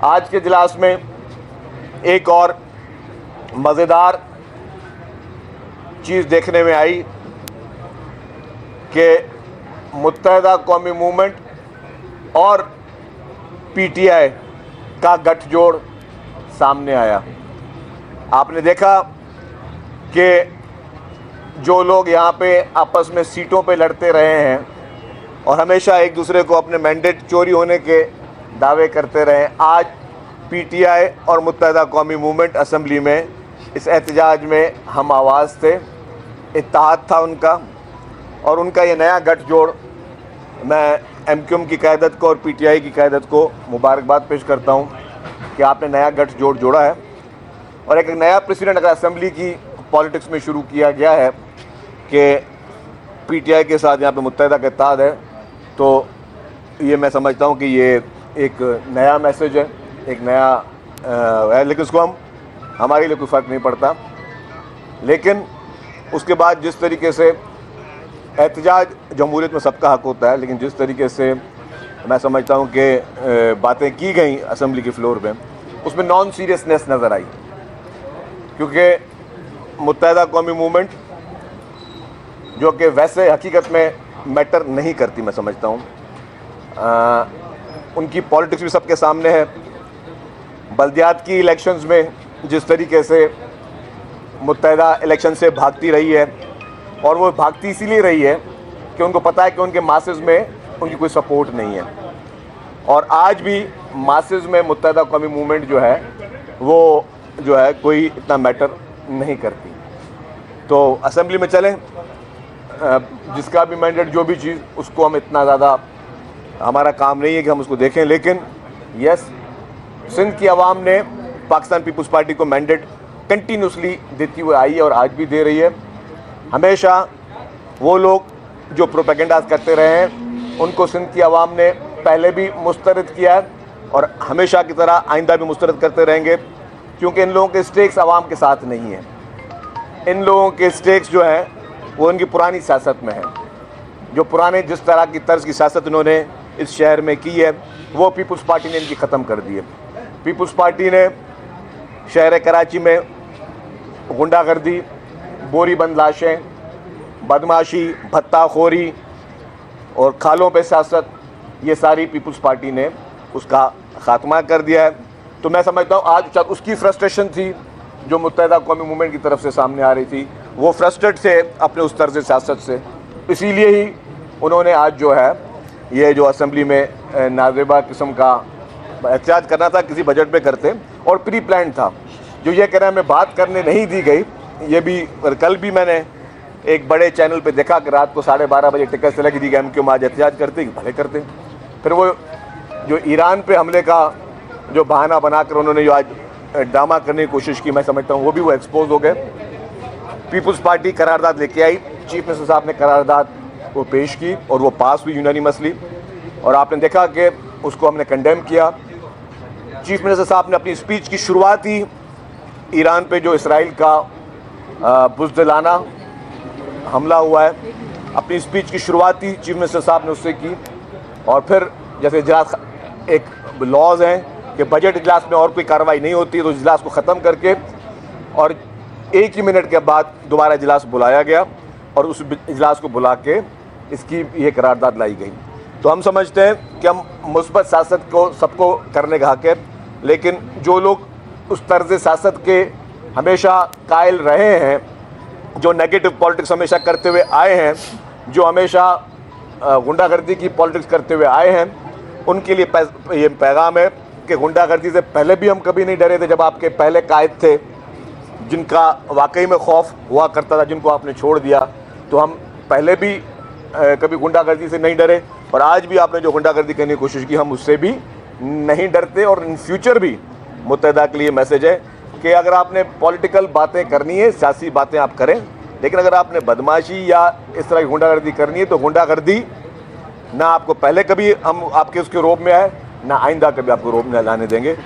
आज के इजलास में एक और मज़ेदार चीज़ देखने में आई कि मुत्तहिदा कौमी मूवमेंट और पीटीआई का गठजोड़ सामने आया। आपने देखा कि जो लोग यहाँ पे आपस में सीटों पे लड़ते रहे हैं और हमेशा एक दूसरे को अपने मैंडेट चोरी होने के दावे करते रहे, आज पीटीआई और मुत्तहिदा कौमी मूवमेंट असेंबली में इस एहतजाज में हम आवाज़ थे, इत्तेहाद था उनका। और उनका ये नया गठजोड़, मैं एमक्यूएम की क़यादत को और पीटीआई की क़यादत को मुबारकबाद पेश करता हूँ कि आपने नया गठजोड़ जोड़ा है और एक नया प्रेसिडेंट अगर असेंबली की पॉलिटिक्स में शुरू किया गया है कि पीटीआई के साथ यहाँ पे मुत्तहिदा का इत्तेहाद है, तो ये मैं समझता हूँ कि ये एक नया मैसेज है, एक नया है। लेकिन उसको हमारे लिए कोई फ़र्क नहीं पड़ता। लेकिन उसके बाद जिस तरीके से एहतजाज जमहूरियत में सबका हक़ होता है, लेकिन जिस तरीके से मैं समझता हूँ कि बातें की गई असेंबली के फ्लोर पे, उसमें नॉन सीरियसनेस नज़र आई। क्योंकि मुत्तहिदा कौमी मूवमेंट जो कि वैसे हकीकत में मैटर नहीं करती, मैं समझता हूँ, उनकी पॉलिटिक्स भी सबके सामने है। बल्दियात की इलेक्शंस में जिस तरीके से मुत्तहिदा इलेक्शन से भागती रही है, और वो भागती इसीलिए रही है कि उनको पता है कि उनके मासेस में उनकी कोई सपोर्ट नहीं है। और आज भी मासेस में मुत्तहिदा कौमी मूवमेंट जो है वो जो है कोई इतना मैटर नहीं करती। तो असेंबली में चलें, जिसका भी मैंडेट जो भी चीज़, उसको हम इतना ज़्यादा, हमारा काम नहीं है कि हम उसको देखें। लेकिन यस, सिंध की आवाम ने पाकिस्तान पीपल्स पार्टी को मैंडेट कंटिन्यूसली देती हुई आई है और आज भी दे रही है। हमेशा वो लोग जो प्रोपेगेंडास करते रहे हैं उनको सिंध की आवाम ने पहले भी मुस्तरद किया है और हमेशा की तरह आइंदा भी मुस्तरद करते रहेंगे, क्योंकि इन लोगों के स्टेक्स आवाम के साथ नहीं हैं। इन लोगों के स्टेक्स जो हैं वो उनकी पुरानी सियासत में है। जो पुराने जिस तरह की तर्ज की सियासत इन्होंने इस शहर में की है, वो पीपल्स पार्टी ने इनकी ख़त्म कर दी है। पीपल्स पार्टी ने शहर कराची में गुंडागर्दी, बोरी बंद लाशें, बदमाशी, भत्ताखोरी और खालों पे सियासत, ये सारी पीपल्स पार्टी ने उसका ख़ात्मा कर दिया है। तो मैं समझता हूँ आज उसकी फ्रस्ट्रेशन थी जो मुत्तहिदा कौमी मूवमेंट की तरफ से सामने आ रही थी, वो फ्रस्ट्रेट थे अपने उस तर्ज सियासत से। इसीलिए ही उन्होंने आज जो है ये जो असेंबली में नाज़ेबा किस्म का एहतजाज करना था, किसी बजट पे करते और प्री प्लान था। जो ये कह रहे हैं हमें बात करने नहीं दी गई, ये भी कल भी मैंने एक बड़े चैनल पे देखा कि रात को 12:30 बजे टिकट सेलेक्ट दी गई क्यों आज एहतजाज करते भले करते। फिर वो जो ईरान पे हमले का जो बहाना बनाकर उन्होंने जो आज ड्रामा करने की कोशिश की, मैं समझता हूँ वो एक्सपोज हो गए। पीपल्स पार्टी करारदाद लेके आई, चीफ मिनिस्टर साहब ने करारदाद वो पेश की और वो पास हुई यूनानिमसली, और आपने देखा कि उसको हमने कंडेम किया। चीफ मिनिस्टर साहब ने अपनी स्पीच की शुरुआत ही ईरान पे जो इसराइल का बुज़दिलाना हमला हुआ है, अपनी स्पीच की शुरुआत ही चीफ मिनिस्टर साहब ने उससे की। और फिर जैसे इजलास, एक लॉज हैं कि बजट इजलास में और कोई कार्रवाई नहीं होती तो इजलास को ख़त्म करके और एक ही मिनट के बाद दोबारा इजलास बुलाया गया और उस इजलास को बुला के इसकी ये करारदाद लाई गई। तो हम समझते हैं कि हम मुस्बत सियासत को सबको करने का हक़ है, लेकिन जो लोग उस तर्ज़ सियासत के हमेशा कायल रहे हैं, जो नेगेटिव पॉलिटिक्स हमेशा करते हुए आए हैं, जो हमेशा गुंडागर्दी की पॉलिटिक्स करते हुए आए हैं, उनके लिए ये पैगाम है कि गुंडागर्दी से पहले भी हम कभी नहीं डरे थे। जब आपके पहले कायद थे जिनका वाकई में खौफ हुआ करता था, जिनको आपने छोड़ दिया, तो हम पहले भी कभी गुंडागर्दी से नहीं डरे और आज भी आपने जो गुंडागर्दी करने की कोशिश की, हम उससे भी नहीं डरते। और इन फ्यूचर भी मुत्तहिदा के लिए मैसेज है कि अगर आपने पॉलिटिकल बातें करनी है, सियासी बातें आप करें, लेकिन अगर आपने बदमाशी या इस तरह की गुंडागर्दी करनी है तो गुंडागर्दी ना आपको पहले कभी हम आपके उसके रोब में आए, ना आइंदा कभी आपको रोब में लाने देंगे।